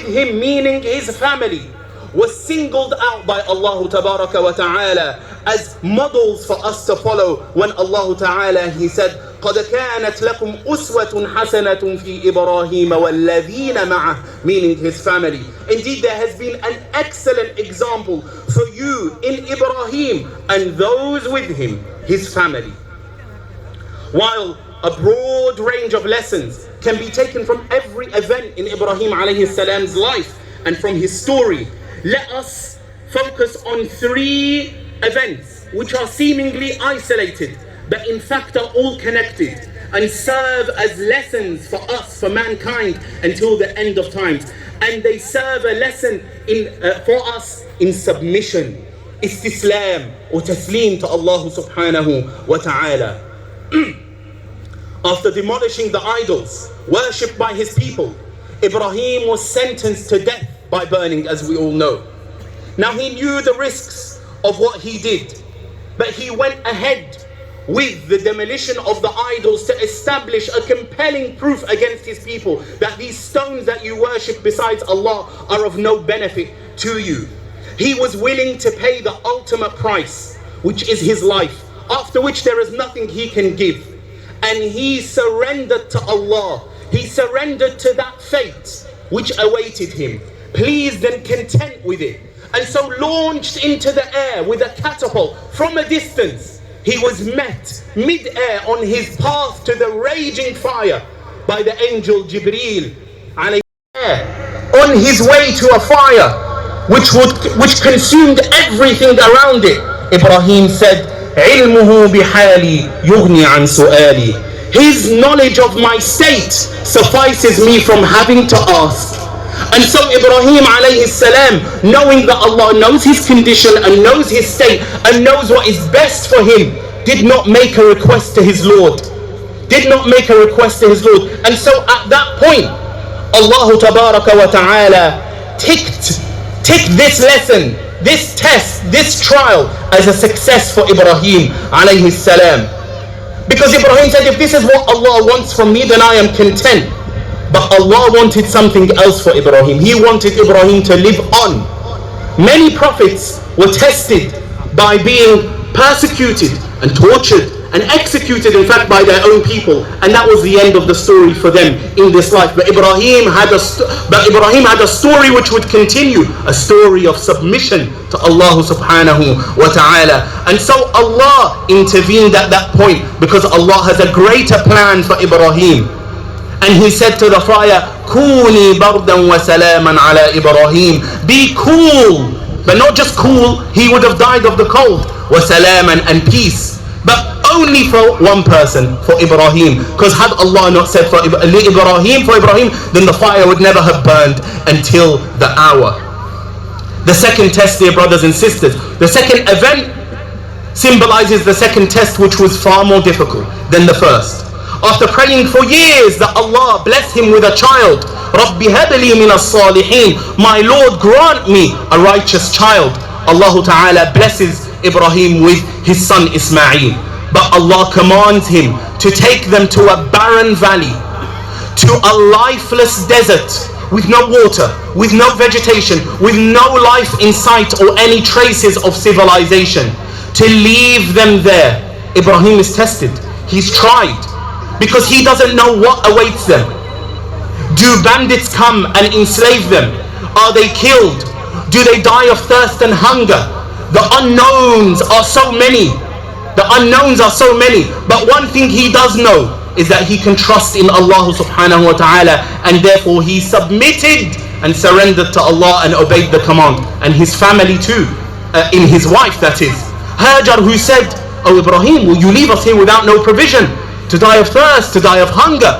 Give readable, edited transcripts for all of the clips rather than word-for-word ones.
him, meaning his family, was singled out by Allah Tabaraka wa Ta'ala as models for us to follow when Allah Ta'ala, He said, قَدْ كَانَتْ لَكُمْ أُسْوَةٌ حَسَنَةٌ فِي إِبْرَاهِيمَ وَالَّذِينَ مَعَهُ, meaning his family. Indeed, there has been an excellent example for you in Ibrahim and those with him, his family. While a broad range of lessons can be taken from every event in Ibrahim alayhi salam's life and from his story, let us focus on 3 events which are seemingly isolated, but in fact are all connected and serve as lessons for us, for mankind, until the end of times. And they serve a lesson for us in submission, istislam or taslim to Allah subhanahu wa ta'ala. After demolishing the idols worshipped by his people, Ibrahim was sentenced to death by burning, as we all know. Now he knew the risks of what he did, but he went ahead with the demolition of the idols to establish a compelling proof against his people that these stones that you worship besides Allah are of no benefit to you. He was willing to pay the ultimate price, which is his life, after which there is nothing he can give. And he surrendered to Allah. He surrendered to that fate which awaited him, pleased and content with it, and so launched into the air with a catapult from a distance. He was met mid-air on his path to the raging fire by the angel Jibreel alayhi salam, on his way to a fire which consumed everything around it. Ibrahim said, "Ilmuhu bihali yughni an su'ali." His knowledge of my state suffices me from having to ask. And so Ibrahim alayhi salam, knowing that Allah knows his condition and knows his state and knows what is best for him, did not make a request to his Lord. Did not make a request to his Lord. And so at that point, Allah Tabaraka wa Ta'ala ticked this lesson, this test, this trial as a success for Ibrahim alayhi salam. Because Ibrahim said, if this is what Allah wants from me, then I am content. But Allah wanted something else for Ibrahim. He wanted Ibrahim to live on. Many prophets were tested by being persecuted and tortured and executed, in fact, by their own people, and that was the end of the story for them in this life. But Ibrahim had a story which would continue, a story of submission to Allah subhanahu wa ta'ala. And so Allah intervened at that point, because Allah has a greater plan for Ibrahim. And he said to the fire, "Kuni bardan wa salaman ala Ibrahim." Be cool, but not just cool. He would have died of the cold. Wa salaman, and peace, but only for one person, for Ibrahim. Because had Allah not said for Ibrahim, then the fire would never have burned until the hour. The second test, dear brothers and sisters, the second event symbolizes the second test, which was far more difficult than the first. After praying for years that Allah bless him with a child, رَبِّ هَبْ لِي مِنَ الصَّالِحِينَ, my Lord, grant me a righteous child. Allah Ta'ala blesses Ibrahim with his son Ismail. But Allah commands him to take them to a barren valley, to a lifeless desert, with no water, with no vegetation, with no life in sight or any traces of civilization, to leave them there. Ibrahim is tested. He's tried, because he doesn't know what awaits them. Do bandits come and enslave them? Are they killed? Do they die of thirst and hunger? The unknowns are so many. The unknowns are so many. But one thing he does know is that he can trust in Allah subhanahu wa ta'ala, and therefore he submitted and surrendered to Allah and obeyed the command. And his family too, in his wife, that is. Hajar, who said, "Oh Ibrahim, will you leave us here without no provision? To die of thirst, to die of hunger?"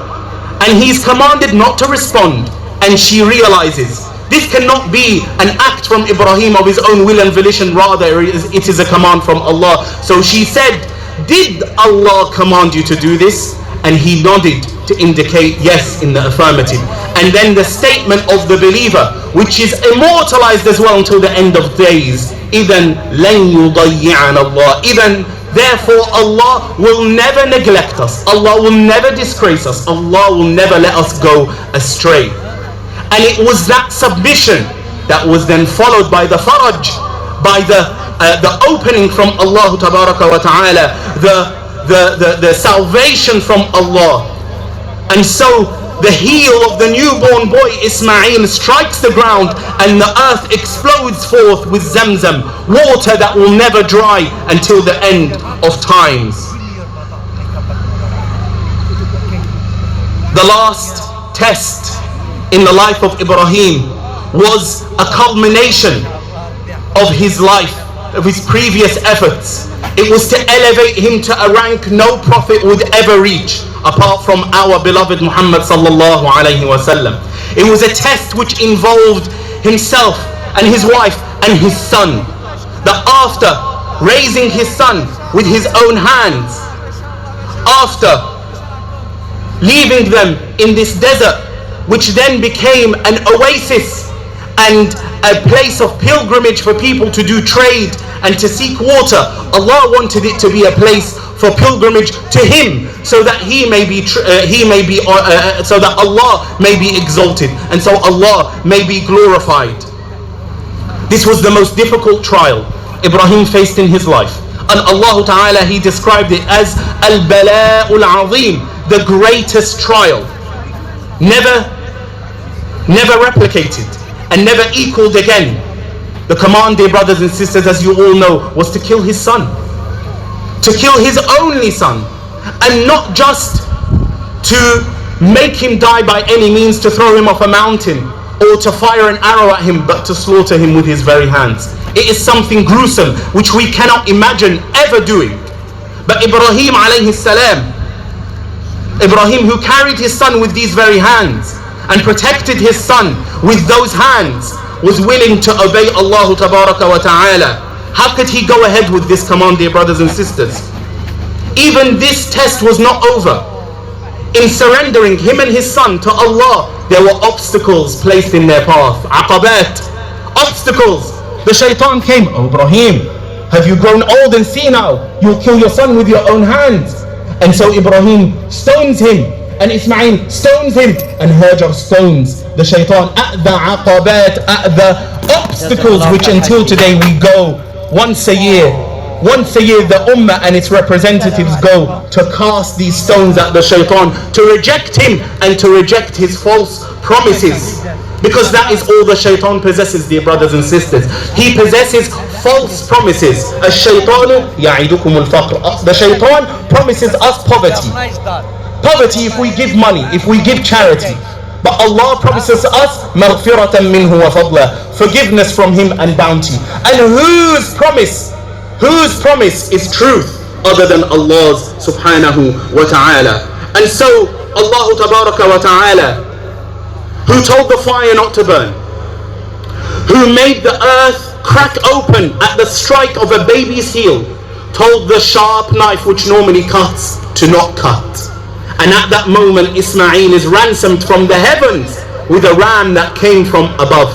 And he's commanded not to respond. And she realizes this cannot be an act from Ibrahim of his own will and volition, rather it is a command from Allah. So she said, "Did Allah command you to do this?" And he nodded to indicate yes in the affirmative. And then the statement of the believer, which is immortalized as well until the end of days, إِذَنْ لَنْ يُضَيِّعَنَ اللَّهُ, even therefore Allah will never neglect us, Allah will never disgrace us, Allah will never let us go astray. And it was that submission that was then followed by the faraj, by the opening from Allah tabaraka wa ta'ala, the salvation from Allah. And so the heel of the newborn boy Ismail strikes the ground, and the earth explodes forth with Zamzam, water that will never dry until the end of times. The last test in the life of Ibrahim was a culmination of his life, of his previous efforts. It was to elevate him to a rank no prophet would ever reach, apart from our beloved Muhammad sallallahu alayhi wasallam. It was a test which involved himself and his wife and his son. That after raising his son with his own hands, after leaving them in this desert, which then became an oasis and a place of pilgrimage for people to do trade and to seek water, Allah wanted it to be a place for pilgrimage to Him, so that so that Allah may be exalted, and so Allah may be glorified. This was the most difficult trial Ibrahim faced in his life, and Allah Ta'ala, He described it as al-bala'ul azim, the greatest trial, never replicated and never equaled again. The command, dear brothers and sisters, as you all know, was to kill his son, to kill his only son, and not just to make him die by any means, to throw him off a mountain or to fire an arrow at him, but to slaughter him with his very hands. It is something gruesome which we cannot imagine ever doing. But Ibrahim alayhi salam, Ibrahim, who carried his son with these very hands and protected his son with those hands, was willing to obey Allah tabaraka wa ta'ala. How could he go ahead with this command, dear brothers and sisters? Even this test was not over. In surrendering him and his son to Allah, there were obstacles placed in their path. Aqabat, obstacles. The shaitan came, "Oh Ibrahim, have you grown old and senile? You'll kill your son with your own hands." And so Ibrahim stones him, and Ismail stones him, and Hajar stones the shaitan at the aqabat, at the obstacles which until today we go once a year. Once a year the ummah and its representatives go to cast these stones at the shaitan, to reject him and to reject his false promises. Because that is all the shaitan possesses, dear brothers and sisters. He possesses false promises. الشيطان يعدكم الفقر. The shaitan promises us poverty. Poverty if we give money, if we give charity. But Allah promises us مغفرة منه وفضلا, forgiveness from Him and bounty. And whose promise is truth other than Allah's subhanahu wa ta'ala? And so Allah tabaraka wa ta'ala, who told the fire not to burn, who made the earth crack open at the strike of a baby's heel, told the sharp knife which normally cuts to not cut. And at that moment Ismail is ransomed from the heavens with a ram that came from above.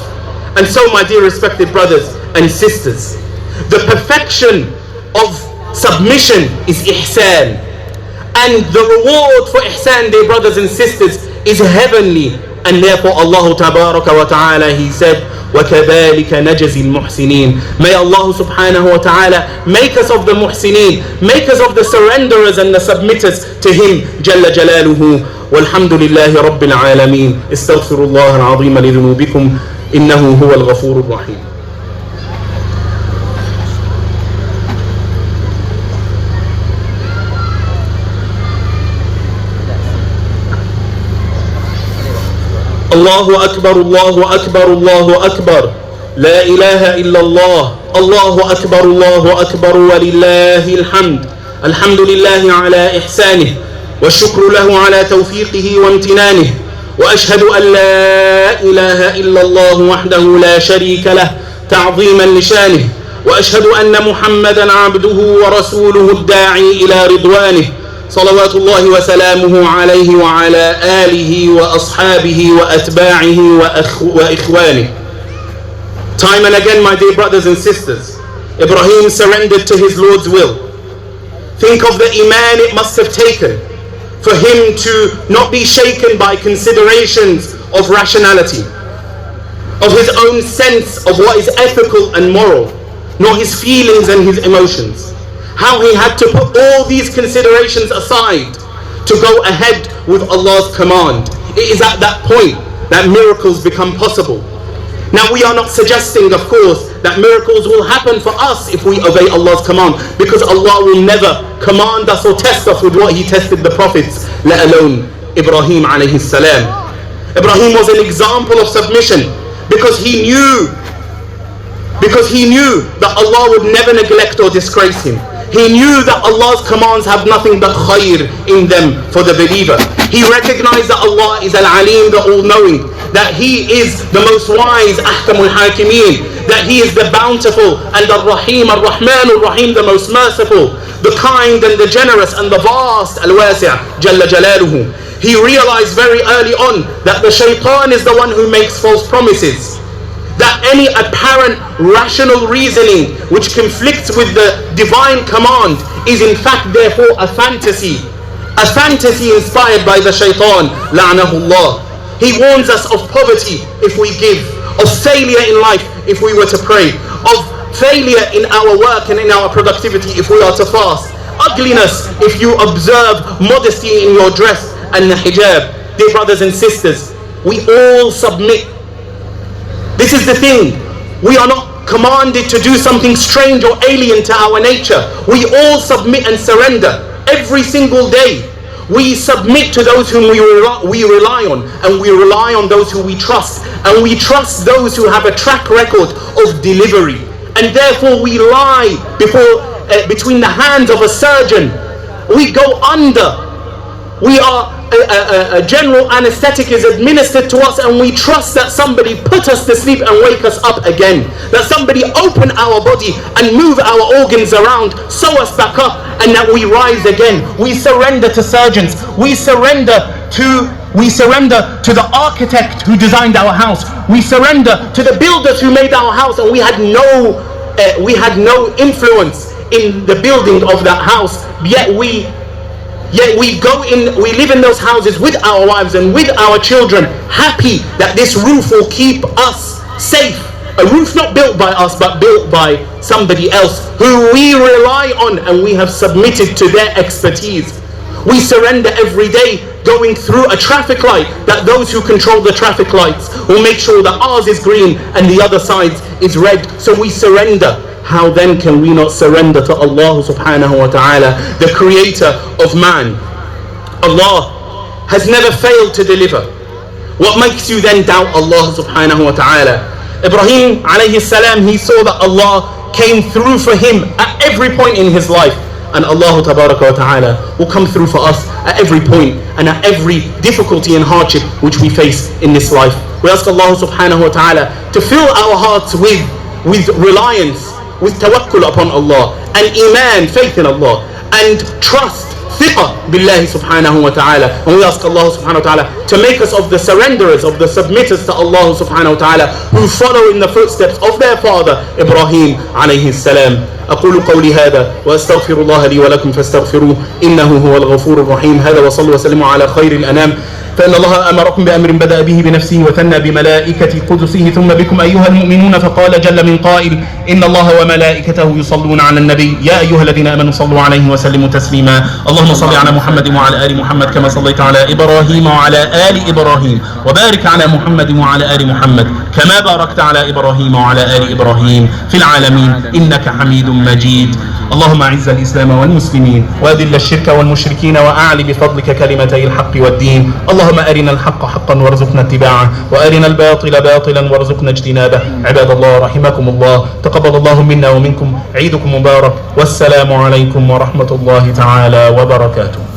And so, my dear respected brothers and sisters, the perfection of submission is ihsan, and the reward for ihsan, dear brothers and sisters, is heavenly. And therefore Allah tabaraka wa ta'ala, He said, وَكَذَلِكَ نَجْزِي الْمُحْسِنِينَ. May Allah subhanahu wa ta'ala make us of the muhsineen, make us of the surrenderers and the submitters to Him جل جلاله. والحمد لله رب العالمين. استغفر الله العظيم لذنوبكم إنه هو الغفور الرحيم. الله أكبر الله أكبر الله أكبر لا إله إلا الله الله أكبر الله أكبر ولله الحمد. الحمد لله على إحسانه والشكر له على توفيقه وامتنانه وأشهد أن لا إله إلا الله وحده لا شريك له تعظيما لشانه وأشهد أن محمدا عبده ورسوله الداعي إلى رضوانه صلوات الله وسلامه عليه وعلى آله وأصحابه وأتباعه وإخوانه. Time and again, my dear brothers and sisters, Ibrahim surrendered to his Lord's will. Think of the iman it must have taken for him to not be shaken by considerations of rationality, of his own sense of what is ethical and moral, nor his feelings and his emotions. How he had to put all these considerations aside to go ahead with Allah's command. It is at that point that miracles become possible. Now we are not suggesting, of course, that miracles will happen for us if we obey Allah's command, because Allah will never command us or test us with what He tested the prophets, let alone Ibrahim alayhi salam. Ibrahim was an example of submission because he knew that Allah would never neglect or disgrace him. He knew that Allah's commands have nothing but khair in them for the believer. He recognized that Allah is Al-Alim, the all-knowing, that He is the most wise, Ahkamul Hakimeen, that He is the bountiful and Ar-Rahim, Ar-Rahman, Ar-Rahim, the most merciful, the kind and the generous and the vast, Al-Wasi' Jalla Jalaluhu. He realized very early on that the shaitan is the one who makes false promises, that any apparent rational reasoning which conflicts with the divine command is in fact therefore a fantasy inspired by the shaitan, la'nahullah. He warns us of poverty if we give, of failure in life if we were to pray, of failure in our work and in our productivity if we are to fast, ugliness if you observe modesty in your dress and the hijab. Dear brothers and sisters, we all submit. This is the thing. We are not commanded to do something strange or alien to our nature. We all submit and surrender every single day. We submit to those whom we rely on, and we rely on those who we trust, and we trust those who have a track record of delivery. And therefore we lie between the hands of a surgeon. We go under. We are a general anesthetic is administered to us, and we trust that somebody put us to sleep and wake us up again, that somebody open our body and move our organs around, sew us back up, and that we rise again. We surrender to surgeons. We surrender to the architect who designed our house. We surrender to the builders who made our house, and we had no influence in the building of that house. Yet we live in those houses with our wives and with our children, happy that this roof will keep us safe. A roof not built by us, but built by somebody else who we rely on, and we have submitted to their expertise. We surrender every day going through a traffic light, that those who control the traffic lights will make sure that ours is green and the other side is red. So we surrender. How then can we not surrender to Allah subhanahu wa ta'ala, the creator of man? Allah has never failed to deliver. What makes you then doubt Allah subhanahu wa ta'ala? Ibrahim alayhi salam, he saw that Allah came through for him at every point in his life, and Allah tabaraka wa ta'ala will come through for us at every point and at every difficulty and hardship which we face in this life. We ask Allah subhanahu wa ta'ala to fill our hearts with reliance, with tawakkul upon Allah, and iman, faith in Allah, and trust, thiqah billahi subhanahu wa ta'ala. And we ask Allah subhanahu wa ta'ala to make us of the surrenderers, of the submitters to Allah subhanahu wa ta'ala, who follow in the footsteps of their father Ibrahim alayhi salam. أقول قولي هذا وأستغفر الله لي ولكم فاستغفروه إنه هو الغفور الرحيم. هذا وصلوا وسلموا على خير الأنام، فإن الله أمركم بأمر بدأ به بنفسه وثنى بملائكة قدسه ثم بكم أيها المؤمنون، فقال جل من قائل إن الله وملائكته يصلون على النبي يا أيها الذين آمنوا صلوا عليه وسلموا تسليما. اللهم صل على محمد وعلى آل محمد كما صليت على إبراهيم وعلى آل إبراهيم، وبارك على محمد وعلى آل محمد كما باركت على إبراهيم وعلى آل إبراهيم في العالمين إنك حميد مجيد. اللهم أعز الإسلام والمسلمين وأذل الشرك والمشركين وأعل بفضلك كلمتي الحق والدين. اللهم أرنا الحق حقا وارزقنا اتباعه، وأرنا الباطل باطلا وارزقنا اجتنابه. عباد الله رحمكم الله، تقبل الله منا ومنكم، عيدكم مبارك، والسلام عليكم ورحمة الله تعالى وبركاته.